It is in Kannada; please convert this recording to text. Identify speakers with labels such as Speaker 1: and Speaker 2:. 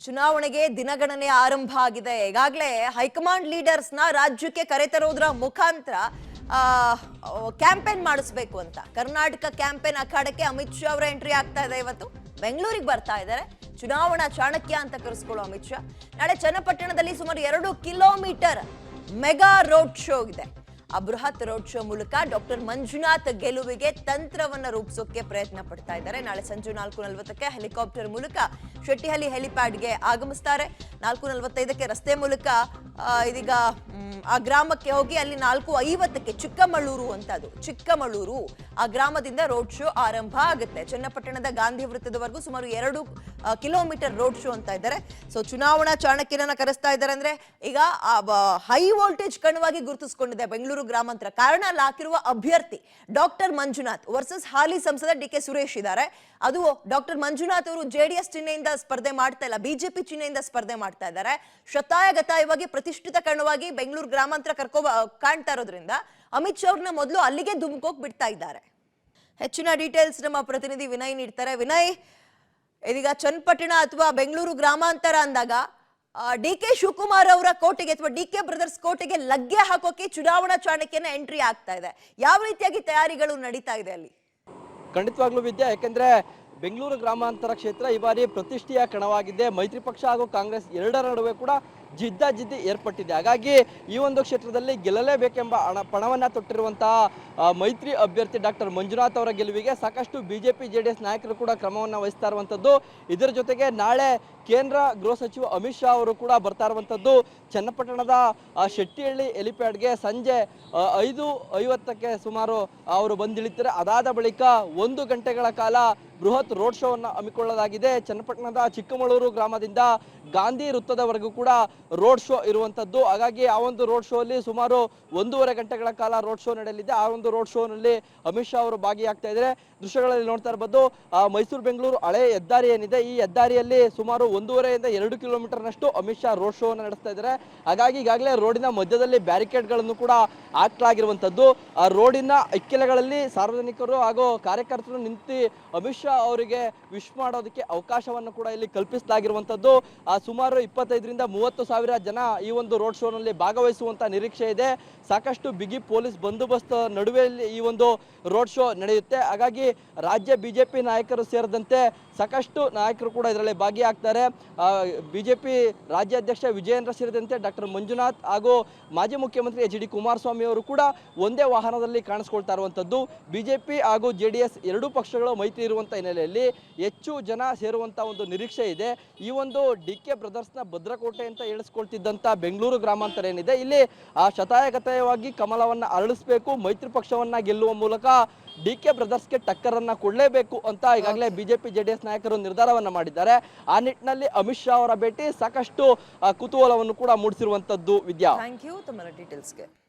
Speaker 1: ಚುನಾವಣೆಗೆ ದಿನಗಣನೆ ಆರಂಭ ಆಗಿದೆ. ಈಗಾಗಲೇ ಹೈಕಮಾಂಡ್ ಲೀಡರ್ಸ್ ನ ರಾಜ್ಯಕ್ಕೆ ಕರೆತರೋದ್ರ ಮುಖಾಂತರ ಕ್ಯಾಂಪೇನ್ ಮಾಡಿಸ್ಬೇಕು ಅಂತ ಕರ್ನಾಟಕ ಕ್ಯಾಂಪೇನ್ ಅಖಾಡಕ್ಕೆ ಅಮಿತ್ ಶಾ ಅವರ ಎಂಟ್ರಿ ಆಗ್ತಾ ಇದೆ. ಇವತ್ತು ಬೆಂಗಳೂರಿಗೆ ಬರ್ತಾ ಇದ್ದಾರೆ. ಚುನಾವಣಾ ಚಾಣಕ್ಯ ಅಂತ ಕರೆಸ್ಕೊಳ್ಳೋ ಅಮಿತ್ ಶಾ ನಾಳೆ ಚನ್ನಪಟ್ಟಣದಲ್ಲಿ ಸುಮಾರು 2 ಕಿಲೋಮೀಟರ್ ಮೆಗಾ ರೋಡ್ ಶೋ ಇದೆ. ಆ ಬೃಹತ್ ರೋಡ್ ಶೋ ಮೂಲಕ ಡಾಕ್ಟರ್ ಮಂಜುನಾಥ್ ಗೆಲುವಿಗೆ ತಂತ್ರವನ್ನ ರೂಪಿಸೋಕೆ ಪ್ರಯತ್ನ ಪಡ್ತಾ ಇದ್ದಾರೆ. ನಾಳೆ ಸಂಜೆ 4:40ಕ್ಕೆ ಹೆಲಿಕಾಪ್ಟರ್ ಮೂಲಕ ಶೆಟ್ಟಿಹಳ್ಳಿ ಹೆಲಿಪ್ಯಾಡ್ಗೆ ಆಗಮಿಸ್ತಾರೆ. 4:45ಕ್ಕೆ ರಸ್ತೆ ಮೂಲಕ ಇದೀಗ ಆ ಗ್ರಾಮಕ್ಕೆ ಹೋಗಿ ಅಲ್ಲಿ 4:50ಕ್ಕೆ ಚಿಕ್ಕಮಗಳೂರು ಅಂತ ಅದು ಚಿಕ್ಕಮಗಳೂರು ಆ ಗ್ರಾಮದಿಂದ ರೋಡ್ ಶೋ ಆರಂಭ ಆಗುತ್ತೆ. ಚನ್ನಪಟ್ಟಣದ ಗಾಂಧಿ ವೃತ್ತದವರೆಗೂ ಸುಮಾರು 2 ಕಿಲೋಮೀಟರ್ ರೋಡ್ ಶೋ ಅಂತ ಇದ್ದಾರೆ. ಸೊ ಚುನಾವಣಾ ಚಾಣಕ್ಯರನ್ನ ಕರೆಸ್ತಾ ಇದ್ದಾರೆ ಅಂದ್ರೆ ಈಗ ಹೈ ವೋಲ್ಟೇಜ್ ಕಣವಾಗಿ ಗುರುತಿಸಿಕೊಂಡಿದೆ ಬೆಂಗಳೂರು ಗ್ರಾಮಾಂತರ. ಕಾರಣ ಅಲ್ಲಿ ಹಾಕಿರುವ ಅಭ್ಯರ್ಥಿ ಡಾಕ್ಟರ್ ಮಂಜುನಾಥ್ ವರ್ಸಸ್ ಹಾಲಿ ಸಂಸದ ಡಿ.ಕೆ. ಸುರೇಶ್ ಇದ್ದಾರೆ. ಅದು ಡಾಕ್ಟರ್ ಮಂಜುನಾಥ್ ಅವರು ಜೆಡಿಎಸ್ ಚಿಹ್ನೆಯಿಂದ ಸ್ಪರ್ಧೆ ಮಾಡ್ತಾ ಇಲ್ಲ, ಬಿಜೆಪಿ ಚಿಹ್ನೆಯಿಂದ ಸ್ಪರ್ಧೆ ಮಾಡ್ತಾ ಇದ್ದಾರೆ. ಶತಾಯಗತಾಯವಾಗಿ ಪ್ರತಿಷ್ಠಿತ ಕಣವಾಗಿ ಬೆಂಗಳೂರು ಗ್ರಾಮಾಂತರ ಕಾಣ್ತಾ ಇರೋದ್ರಿಂದ ಅಮಿತ್ ಶಾ ಅವ್ರನ್ನ ಮೊದಲು ಅಲ್ಲಿಗೆ ಧುಮುಕೋಕ್ ಬಿಡ್ತಾ ಇದ್ದಾರೆ. ಹೆಚ್ಚಿನ ಡೀಟೇಲ್ಸ್ ನಮ್ಮ ಪ್ರತಿನಿಧಿ ವಿನಯ್ ನೀಡ್ತಾರೆ. ವಿನಯ್, ಇದೀಗ ಚನ್ನಪಟ್ಟಣ ಅಥವಾ ಬೆಂಗಳೂರು ಗ್ರಾಮಾಂತರ ಅಂದಾಗ ಡಿ.ಕೆ. ಶಿವಕುಮಾರ್ ಅವರ ಕೋಟೆಗೆ ಅಥವಾ ಡಿ.ಕೆ. ಬ್ರದರ್ಸ್ ಕೋಟೆಗೆ ಲಗ್ಗೆ ಹಾಕೋಕೆ ಚುನಾವಣಾ ಚಾಣಕ್ಯನ ಎಂಟ್ರಿ ಆಗ್ತಾ ಇದೆ. ಯಾವ ರೀತಿಯಾಗಿ ತಯಾರಿಗಳು ನಡೀತಾ ಇದೆ ಅಲ್ಲಿ?
Speaker 2: ಖಂಡಿತವಾಗ್ಲೂ ವಿದ್ಯಾ, ಯಾಕೆಂದ್ರೆ ಬೆಂಗಳೂರು ಗ್ರಾಮಾಂತರ ಕ್ಷೇತ್ರ ಈ ಬಾರಿ ಪ್ರತಿಷ್ಠೆಯ ಕಣವಾಗಿದೆ. ಮೈತ್ರಿ ಪಕ್ಷ ಹಾಗೂ ಕಾಂಗ್ರೆಸ್ ಎರಡರ ನಡುವೆ ಕೂಡ ಜಿದ್ದಾಜಿದ್ದಿ ಏರ್ಪಟ್ಟಿದೆ. ಹಾಗಾಗಿ ಈ ಒಂದು ಕ್ಷೇತ್ರದಲ್ಲಿ ಗೆಲ್ಲಲೇಬೇಕೆಂಬ ಪಣವನ್ನ ತೊಟ್ಟಿರುವಂತಹ ಮೈತ್ರಿ ಅಭ್ಯರ್ಥಿ ಡಾಕ್ಟರ್ ಮಂಜುನಾಥ್ ಅವರ ಗೆಲುವಿಗೆ ಸಾಕಷ್ಟು ಬಿಜೆಪಿ ಜೆಡಿಎಸ್ ನಾಯಕರು ಕೂಡ ಕ್ರಮವನ್ನು ವಹಿಸ್ತಾ ಇರುವಂಥದ್ದು. ಇದರ ಜೊತೆಗೆ ನಾಳೆ ಕೇಂದ್ರ ಗೃಹ ಸಚಿವ ಅಮಿತ್ ಶಾ ಅವರು ಕೂಡ ಬರ್ತಾ ಇರುವಂಥದ್ದು. ಚನ್ನಪಟ್ಟಣದ ಶೆಟ್ಟಿಹಳ್ಳಿ ಹೆಲಿಪ್ಯಾಡ್ಗೆ ಸಂಜೆ 5:50ಕ್ಕೆ ಸುಮಾರು ಅವರು ಬಂದಿಳಿತಾರೆ. ಅದಾದ ಬಳಿಕ 1 ಗಂಟೆಗಳ ಕಾಲ ಬೃಹತ್ ರೋಡ್ ಶೋ ಅನ್ನು ಹಮ್ಮಿಕೊಳ್ಳಲಾಗಿದೆ. ಚನ್ನಪಟ್ಟಣದ ಚಿಕ್ಕಮಗಳೂರು ಗ್ರಾಮದಿಂದ ಗಾಂಧಿ ವೃತ್ತದವರೆಗೂ ಕೂಡ ರೋಡ್ ಶೋ ಇರುವಂಥದ್ದು. ಹಾಗಾಗಿ ಆ ಒಂದು ರೋಡ್ ಶೋ ಅಲ್ಲಿ ಸುಮಾರು 1.5 ಗಂಟೆಗಳ ಕಾಲ ರೋಡ್ ಶೋ ನಡೆಯಲಿದೆ. ಆ ಒಂದು ರೋಡ್ ಶೋ ನಲ್ಲಿ ಅಮಿತ್ ಶಾ ಅವರು ಭಾಗಿಯಾಗ್ತಾ ಇದ್ದಾರೆ. ದೃಶ್ಯಗಳಲ್ಲಿ ನೋಡ್ತಾ ಇರಬಹುದು, ಮೈಸೂರು ಬೆಂಗಳೂರು ಹಳೆ ಹೆದ್ದಾರಿ ಏನಿದೆ, ಈ ಹೆದ್ದಾರಿಯಲ್ಲಿ ಸುಮಾರು 1.5 ಇಂದ 2 ಕಿಲೋಮೀಟರ್ನಷ್ಟು ಅಮಿತ್ ಶಾ ರೋಡ್ ಶೋ ಅನ್ನು ನಡೆಸ್ತಾ ಇದ್ದಾರೆ. ಹಾಗಾಗಿ ಈಗಾಗಲೇ ರೋಡಿನ ಮಧ್ಯದಲ್ಲಿ ಬ್ಯಾರಿಕೇಡ್ಗಳನ್ನು ಕೂಡ ಹಾಕಲಾಗಿರುವಂಥದ್ದು. ಆ ರೋಡಿನ ಇಕ್ಕೆಲೆಗಳಲ್ಲಿ ಸಾರ್ವಜನಿಕರು ಹಾಗೂ ಕಾರ್ಯಕರ್ತರು ನಿಂತು ಅಮಿತ್ ಶಾ ಅವರಿಗೆ ವಿಶ್ ಮಾಡೋದಕ್ಕೆ ಅವಕಾಶವನ್ನು ಕೂಡ ಇಲ್ಲಿ ಕಲ್ಪಿಸಲಾಗಿರುವಂಥದ್ದು. ಸುಮಾರು 25ರಿಂದ 30 ಸಾವಿರ ಜನ ಈ ಒಂದು ರೋಡ್ ಶೋ ನಲ್ಲಿ ಭಾಗವಹಿಸುವಂತ ನಿರೀಕ್ಷೆ ಇದೆ. ಸಾಕಷ್ಟು ಬಿಗಿ ಪೊಲೀಸ್ ಬಂದೋಬಸ್ತ್ ನಡುವೆ ಈ ಒಂದು ರೋಡ್ ಶೋ ನಡೆಯುತ್ತೆ. ಹಾಗಾಗಿ ರಾಜ್ಯ ಬಿಜೆಪಿ ನಾಯಕರು ಸೇರಿದಂತೆ ಸಾಕಷ್ಟು ನಾಯಕರು ಕೂಡ ಇದರಲ್ಲಿ ಭಾಗಿಯಾಗ್ತಾರೆ. ಬಿಜೆಪಿ ರಾಜ್ಯಾಧ್ಯಕ್ಷ ವಿಜಯೇಂದ್ರ ಸೇರಿದಂತೆ ಡಾಕ್ಟರ್ ಮಂಜುನಾಥ್ ಹಾಗೂ ಮಾಜಿ ಮುಖ್ಯಮಂತ್ರಿ ಎಚ್ ಡಿ ಕುಮಾರಸ್ವಾಮಿ ಅವರು ಕೂಡ ಒಂದೇ ವಾಹನದಲ್ಲಿ ಕಾಣಿಸ್ಕೊಳ್ತಾ ಇರುವಂಥದ್ದು. ಬಿಜೆಪಿ ಹಾಗೂ ಜೆಡಿಎಸ್ ಎರಡೂ ಪಕ್ಷಗಳು ಮೈತ್ರಿ ಇರುವಂಥ ಹಿನ್ನೆಲೆಯಲ್ಲಿ ಹೆಚ್ಚು ಜನ ಸೇರುವಂಥ ಒಂದು ನಿರೀಕ್ಷೆ ಇದೆ. ಈ ಒಂದು ಡಿ.ಕೆ. ಬ್ರದರ್ಸ್ನ ಭದ್ರಕೋಟೆ ಅಂತ ಹೇಳಿಸ್ಕೊಳ್ತಿದ್ದಂಥ ಬೆಂಗಳೂರು ಗ್ರಾಮಾಂತರ ಏನಿದೆ, ಇಲ್ಲಿ ಶತಾಯಗತಾಯವಾಗಿ ಕಮಲವನ್ನು ಅರಳಿಸಬೇಕು, ಮೈತ್ರಿ ಪಕ್ಷವನ್ನ ಗೆಲ್ಲುವ ಮೂಲಕ ಡಿ.ಕೆ. ಬ್ರದರ್ಸ್ಗೆ ಟಕ್ಕರನ್ನ ಕೊಡಲೇಬೇಕು ಅಂತ ಈಗಾಗಲೇ ಬಿಜೆಪಿ ಜೆಡಿಎಸ್ ನಾಯಕರು ನಿರ್ಧಾರವನ್ನ ಮಾಡಿದ್ದಾರೆ. ಆ ನಿಟ್ಟಿನಲ್ಲಿ ಅಮಿತ್ ಶಾ ಅವರ ಭೇಟಿ ಸಾಕಷ್ಟು ಕುತೂಹಲವನ್ನು ಕೂಡ ಮೂಡಿಸಿರುವಂತದ್ದು. ವಿದ್ಯಾ,
Speaker 1: ಥ್ಯಾಂಕ್ ಯು ತಮ್ಮ ಡೀಟೇಲ್ಸ್ಗೆ.